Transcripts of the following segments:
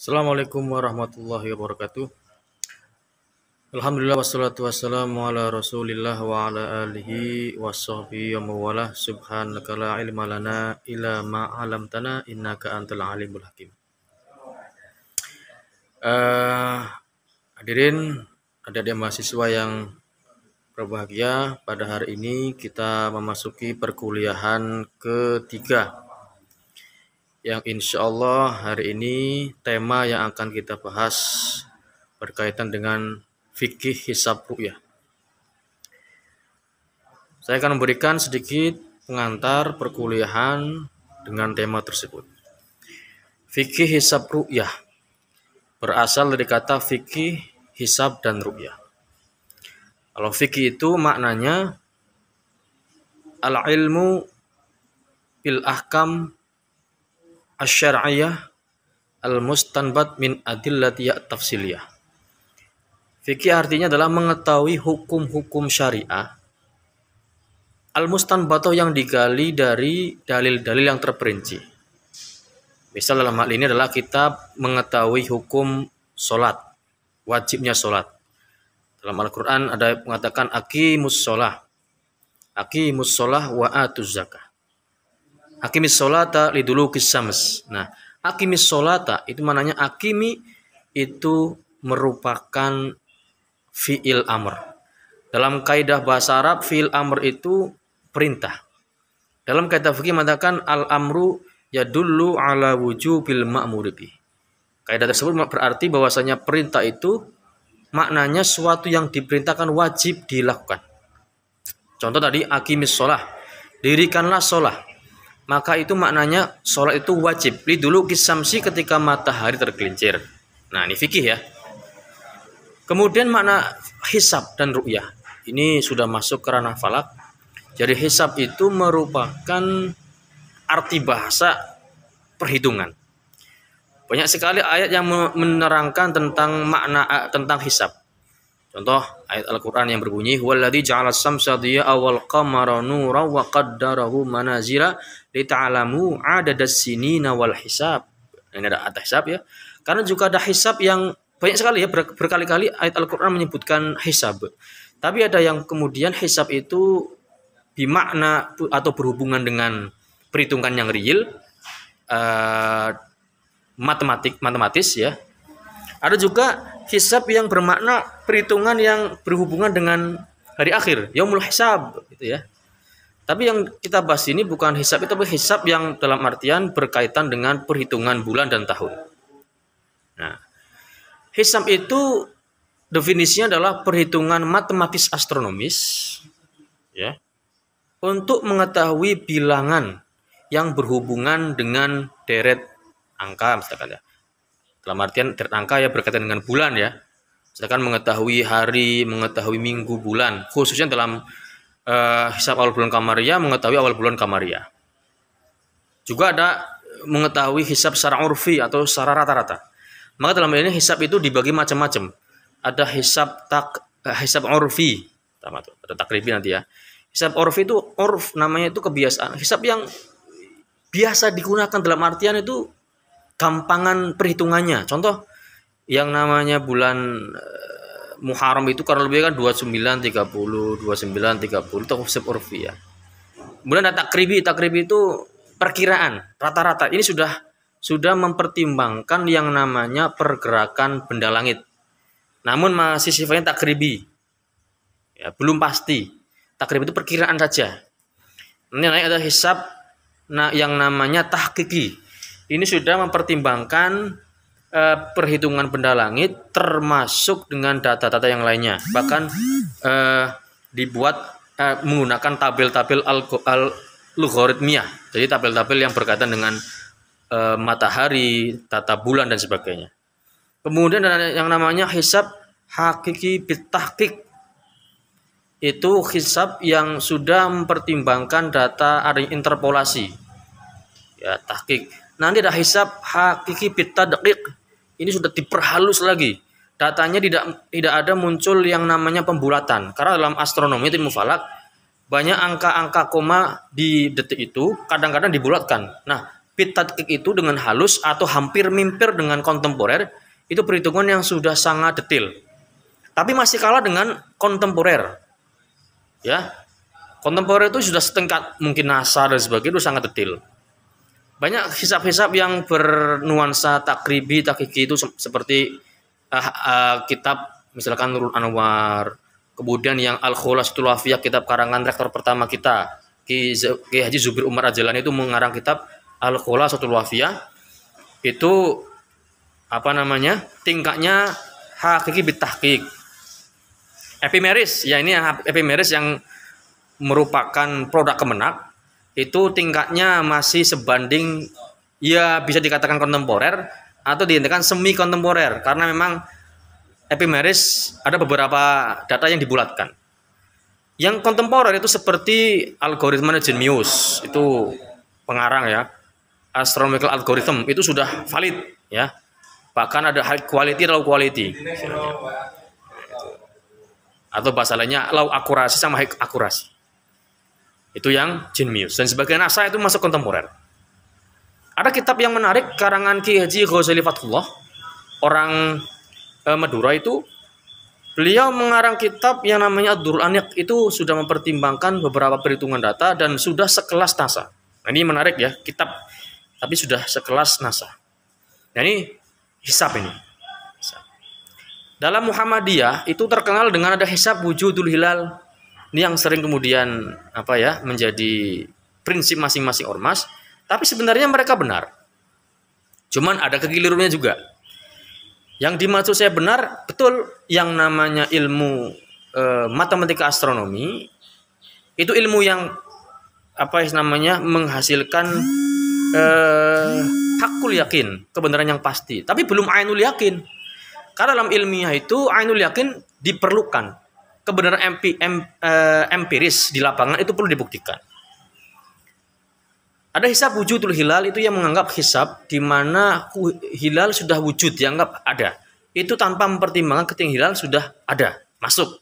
Assalamualaikum warahmatullahi wabarakatuh. Alhamdulillah wassalatu wassalamu ala Rasulillah wa ala alihi washabbihi wa mawalah. Subhanaka la ilma lana illa ma 'allamtana innaka antal alimul hakim. Hadirin adik-adik mahasiswa yang berbahagia, pada hari ini kita memasuki perkuliahan ketiga, yang insya Allah hari ini tema yang akan kita bahas berkaitan dengan fikih hisab ru'yah. Saya akan memberikan sedikit pengantar perkuliahan dengan tema tersebut. Fikih hisab ru'yah berasal dari kata fikih, hisab, dan ru'yah. Kalau fikih itu maknanya al-ilmu bil ahkam asy-syar'iyyah al-mustanbat min adillatiyah tafsiliyah. Fikih artinya adalah mengetahui hukum-hukum syariah al-mustanbatoh yang digali dari dalil-dalil yang terperinci. Misal dalam hal ini adalah kita mengetahui hukum sholat, wajibnya sholat. Dalam Al-Quran ada mengatakan aqimus sholah wa atuz zakah. Aqimis sholata lidulukis syams. Nah, aqimis sholata itu maknanya aqimi itu merupakan fi'il amr. Dalam kaidah bahasa Arab, fi'il amr itu perintah. Dalam kaidah fikih mengatakan al-amru yadullu ala wujubil ma'muri bih. Kaidah tersebut berarti bahwasanya perintah itu maknanya suatu yang diperintahkan wajib dilakukan. Contoh tadi aqimis sholah, dirikanlah sholah. Maka itu maknanya sholat itu wajib. Lidulukis syamsi, ketika matahari tergelincir. Nah, ini fikih ya. Kemudian makna hisab dan ru'yah. Ini sudah masuk ke ranah falak. Jadi hisab itu merupakan arti bahasa perhitungan. Banyak sekali ayat yang menerangkan tentang makna tentang hisab. Contoh ayat Al-Quran yang berbunyi huwallazi ja'ala as-samsa diya'an wal qamara nuran wa qaddarahu manazila lita'lamu 'adadas sinina wal hisab. Ini ada atas hisab ya. Karena juga ada hisab yang banyak sekali ya, berkali-kali ayat Al-Quran menyebutkan hisab. Tapi ada yang kemudian hisab itu bermakna atau berhubungan dengan perhitungan yang real, matematis ya. Ada juga hisab yang bermakna perhitungan yang berhubungan dengan hari akhir, yaumul hisab gitu ya. Tapi yang kita bahas ini bukan hisab itu, tapi hisab yang dalam artian berkaitan dengan perhitungan bulan dan tahun. Nah, hisab itu definisinya adalah perhitungan matematis astronomis ya, untuk mengetahui bilangan yang berhubungan dengan deret angka misalkan ya. Dalam artian deret angka ya berkaitan dengan bulan ya. Misalkan mengetahui hari, mengetahui minggu, bulan, khususnya dalam hisab awal bulan Qamariyah, mengetahui awal bulan Qamariyah. Juga ada mengetahui hisab secara urfi atau secara rata-rata. Maka dalam ini hisab itu dibagi macam-macam. Ada hisab urfi, ada takribi nanti ya. Hisab urfi itu urf, namanya itu kebiasaan. Hisab yang biasa digunakan dalam artian itu gampangan perhitungannya. Contoh yang namanya bulan Muharram itu karena lebih kan 29 30 29 30 itu hisab urfi ya. Kemudian ada takribi itu perkiraan rata-rata. Ini sudah mempertimbangkan yang namanya pergerakan benda langit. Namun masih sifatnya takribi. Ya, belum pasti. Takribi itu perkiraan saja. Ini ada hisab yang namanya tahqiqi. Ini sudah mempertimbangkan perhitungan benda langit termasuk dengan data-data yang lainnya. Bahkan dibuat menggunakan tabel-tabel al-logaritmiyah. Jadi tabel-tabel yang berkaitan dengan matahari, tata bulan dan sebagainya. Kemudian ada yang namanya hisab hakiki bitahqiq. Itu hisab yang sudah mempertimbangkan data, ada interpolasi. Ya, tahqiq. Nanti ada hisab hakiki bitadqiq. Ini sudah diperhalus lagi. Datanya tidak ada muncul yang namanya pembulatan. Karena dalam astronomi ilmu falak banyak angka-angka koma di detik itu kadang-kadang dibulatkan. Nah, Bitadqiq itu dengan halus atau hampir mimpir dengan kontemporer, itu perhitungan yang sudah sangat detail. Tapi masih kalah dengan kontemporer. Ya. Kontemporer itu sudah setingkat mungkin NASA dan sebagainya, itu sangat detail. Banyak hisab-hisab yang bernuansa takribi, takiki itu seperti kitab misalkan Nurul Anwar, kemudian yang Al-Khulasatul Wafiyah, kitab karangan rektor pertama kita, Ki Haji Zubir Umar Ajalani, itu mengarang kitab Al-Khulasatul Wafiyah. Itu tingkatnya hakiki bitahqiq. Epimeris, ya ini epimeris yang merupakan produk Kemenak, itu tingkatnya masih sebanding, ya bisa dikatakan kontemporer atau dikatakan semi kontemporer, karena memang epimeris ada beberapa data yang dibulatkan. Yang kontemporer itu seperti algoritma Genius, itu pengarang ya, astronomical algorithm, itu sudah valid ya, bahkan ada high quality, low quality, atau bahasa lainnya low akurasi sama high akurasi. Itu yang Genius, dan sebagian NASA itu masuk kontemporer. Ada kitab yang menarik karangan Ki Haji Ghazali Fathullah, orang Madura itu. Beliau mengarang kitab yang namanya Ad-Durrul Aniq, itu sudah mempertimbangkan beberapa perhitungan data dan sudah sekelas NASA. Nah, ini menarik ya, kitab tapi sudah sekelas NASA. Nah, ini hisab ini. Dalam Muhammadiyah itu terkenal dengan ada hisab wujudul hilal. Ini yang sering kemudian menjadi prinsip masing-masing ormas, tapi sebenarnya mereka benar. Cuman ada kekeliruannya juga. Yang dimaksud saya benar, betul, yang namanya ilmu matematika astronomi itu ilmu yang menghasilkan hakul yakin, kebenaran yang pasti, tapi belum ainul yakin. Karena dalam ilmiah itu ainul yakin diperlukan. Kebenaran empiris di lapangan itu perlu dibuktikan. Ada hisab wujudul hilal, itu yang menganggap hisab di mana hilal sudah wujud, dianggap ada. Itu tanpa mempertimbangkan ketika hilal sudah ada, masuk.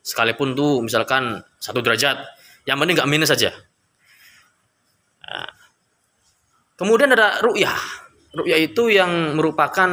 Sekalipun tuh misalkan 1 derajat, yang penting nggak minus saja. Nah, kemudian ada ru'yah. Ru'yah itu yang merupakan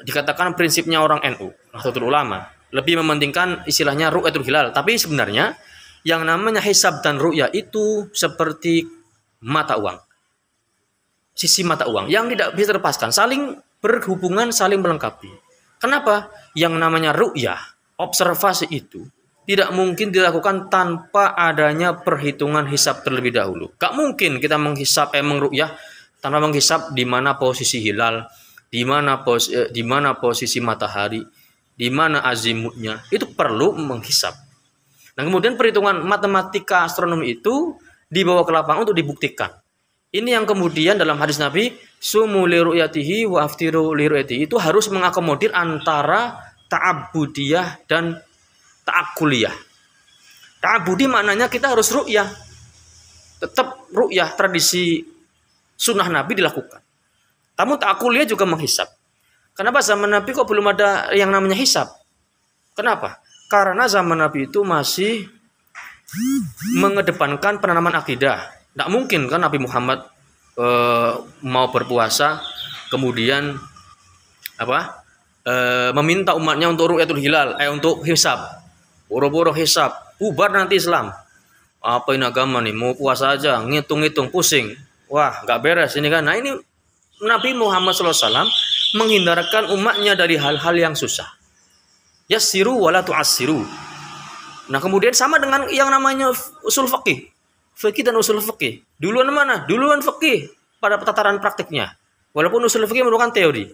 dikatakan prinsipnya orang NU, Nahdlatul Ulama. Lebih mementingkan istilahnya ru'yatul hilal. Tapi sebenarnya yang namanya hisab dan ru'yah itu seperti mata uang. Sisi mata uang yang tidak bisa terlepaskan, saling berhubungan, saling melengkapi. Kenapa? Yang namanya ru'yah, observasi itu tidak mungkin dilakukan tanpa adanya perhitungan hisab terlebih dahulu. Gak mungkin kita mengru'yah tanpa menghisab di mana posisi hilal, di mana posisi matahari, di mana azimutnya. Itu perlu menghisab. Nah, kemudian perhitungan matematika astronomi itu dibawa ke lapangan untuk dibuktikan. Ini yang kemudian dalam hadis Nabi, sumu li ru'yatihi wa aftiru li ru'yatihi, itu harus mengakomodir antara ta'abudiyah dan ta'akuliyah. Ta'abudi maknanya kita harus ru'yah. Tetap ru'yah, tradisi sunnah Nabi dilakukan. Namun ta'akuliyah juga menghisab. Kenapa zaman Nabi kok belum ada yang namanya hisab? Kenapa? Karena zaman Nabi itu masih mengedepankan penanaman akidah. Tidak mungkin kan Nabi Muhammad mau berpuasa kemudian meminta umatnya untuk ru'yatul hilal, untuk hisab. Boro-boro hisab, bubar nanti Islam. Apa ini agama nih? Mau puasa aja, ngitung-ngitung, pusing. Wah, nggak beres ini kan. Nah, ini Nabi Muhammad SAW menghindarkan umatnya dari hal-hal yang susah. Yassiru wala tu'assiru. Nah, kemudian sama dengan yang namanya usul fikih. Fikih dan usul fikih. Duluan mana? Duluan fikih pada tataran praktiknya. Walaupun usul fikih merupakan teori.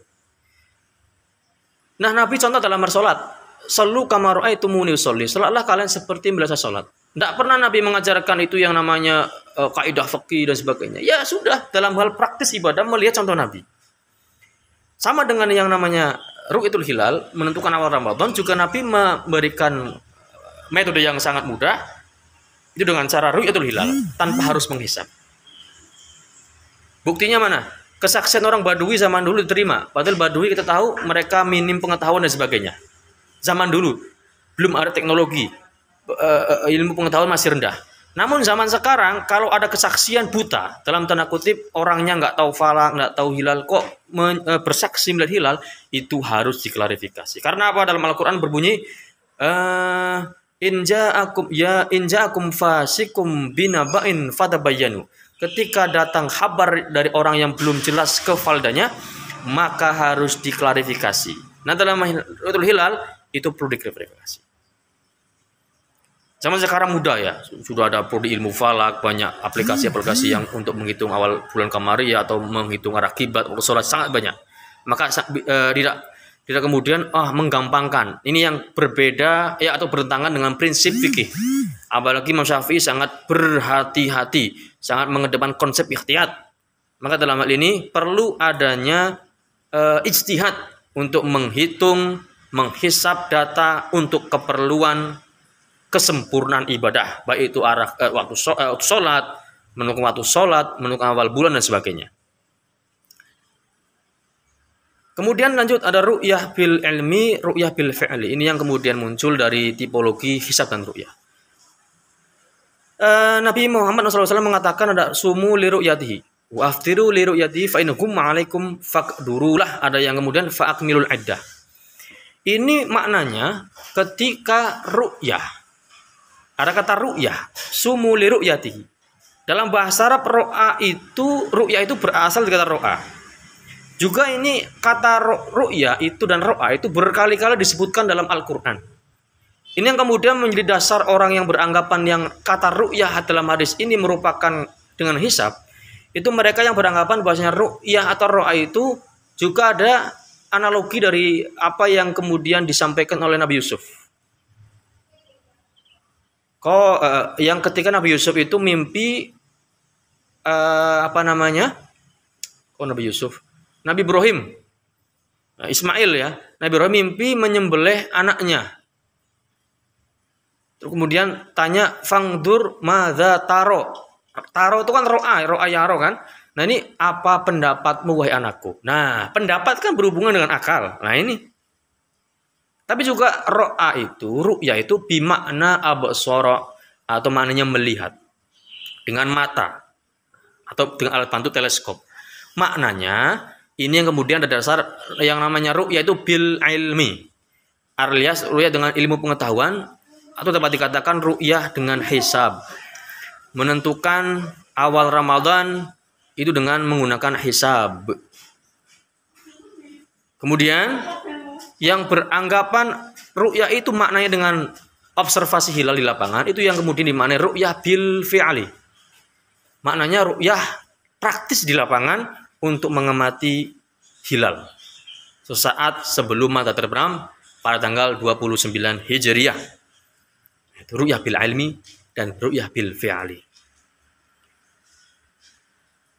Nah, Nabi contoh dalam bersolat. Sallu kama ra'aitumuni usolli. Salatlah kalian seperti biasa salat. Tidak pernah Nabi mengajarkan itu yang namanya kaidah fikih dan sebagainya. Ya sudah, dalam hal praktis ibadah melihat contoh Nabi. Sama dengan yang namanya ru'yatul hilal, menentukan awal Ramadan, juga Nabi memberikan metode yang sangat mudah, itu dengan cara ru'yatul hilal, tanpa harus menghisab. Buktinya mana? Kesaksian orang Badui zaman dulu diterima. Padahal Badui kita tahu mereka minim pengetahuan dan sebagainya. Zaman dulu belum ada teknologi, ilmu pengetahuan masih rendah. Namun zaman sekarang kalau ada kesaksian buta dalam tanda kutip orangnya nggak tahu falak, nggak tahu hilal kok bersaksi melihat hilal, itu harus diklarifikasi. Karena apa? Dalam Al-Qur'an berbunyi inja'akum fasikum binaba'in fatabayyanu. Ketika datang kabar dari orang yang belum jelas kefaldanya, maka harus diklarifikasi. Nah, dalam hilal itu perlu diklarifikasi. Zaman sekarang mudah ya, sudah ada prodi ilmu falak, banyak aplikasi-aplikasi yang untuk menghitung awal bulan Qamariah atau menghitung arah kiblat, waktu sholat sangat banyak. Maka tidak kemudian menggampangkan. Ini yang berbeda ya atau bertentangan dengan prinsip fikih. Apalagi Imam Syafi'i sangat berhati-hati, sangat mengedepan konsep ikhtiyat. Maka dalam hal ini perlu adanya ijtihad untuk menghitung, menghisap data untuk keperluan kesempurnaan ibadah, baik itu arah waktu sholat, menentukan waktu sholat, menentukan awal bulan dan sebagainya. Kemudian lanjut ada ru'yah bil ilmi, ru'yah bil fi'li. Ini yang kemudian muncul dari tipologi hisab dan ru'yah. Nabi Muhammad SAW mengatakan ada sumu li ru'yatihi wa aftiru li ru'yatihi fa innakum ma'alaikum faqdurulah. Ada yang kemudian fa'akmilul iddah. Ini maknanya ketika ru'yah, ada kata ru'yah, sumu li ru'yatihi. Dalam bahasa Arab ru'yah itu berasal dari kata ro'a. Juga ini kata ru'yah itu dan ro'a itu berkali-kali disebutkan dalam Al-Qur'an. Ini yang kemudian menjadi dasar orang yang beranggapan yang kata ru'yah dalam hadis ini merupakan dengan hisab. Itu mereka yang beranggapan bahwasanya ru'yah atau ro'a itu juga ada analogi dari apa yang kemudian disampaikan oleh Nabi Yusuf. Yang ketika Nabi Yusuf itu mimpi Nabi Yusuf, Nabi Ibrahim, Ismail ya, Nabi Ibrahim mimpi menyembelih anaknya. Terus kemudian tanya, fangdur madza taro. Taro itu kan ro'a yaro kan. Nah ini apa pendapatmu wahai anakku? Nah pendapat kan berhubungan dengan akal. Nah ini. Tapi juga ru'yah itu bimakna absara atau maknanya melihat dengan mata atau dengan alat bantu teleskop. Maknanya ini yang kemudian ada dasar yang namanya ru'yah itu bil ilmi. Alias ru'yah dengan ilmu pengetahuan atau dapat dikatakan ru'yah dengan hisab. Menentukan awal Ramadan itu dengan menggunakan hisab. Kemudian yang beranggapan ru'yah itu maknanya dengan observasi hilal di lapangan, itu yang kemudian dimaknai ru'yah bil fi'ali. Maknanya ru'yah praktis di lapangan untuk mengamati hilal sesaat sebelum mata terbenam pada tanggal 29 Hijriah. Itu ru'yah bil ilmi dan ru'yah bil fi'ali.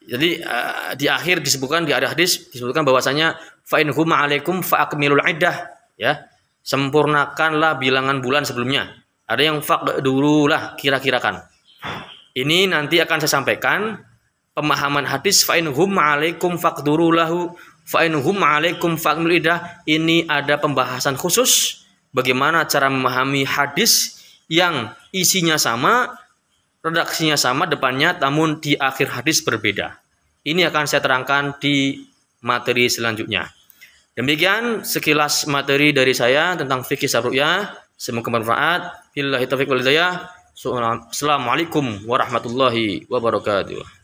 Jadi di akhir disebutkan di hadis disebutkan bahwasanya fa in hum alaikum fa akmilul iddah ya, sempurnakanlah bilangan bulan sebelumnya. Ada yang faqdurulah, kira-kirakan. Ini nanti akan saya sampaikan pemahaman hadis fa in hum alaikum faqdurulahu fa in hum alaikum faqmilul iddah. Ini ada pembahasan khusus bagaimana cara memahami hadis yang isinya sama, redaksinya sama depannya, namun di akhir hadis berbeda. Ini akan saya terangkan di materi selanjutnya. Demikian sekilas materi dari saya tentang fikih ru'yah. Semoga bermanfaat. Billahi taufiq wal hidayah. Assalamualaikum warahmatullahi wabarakatuh.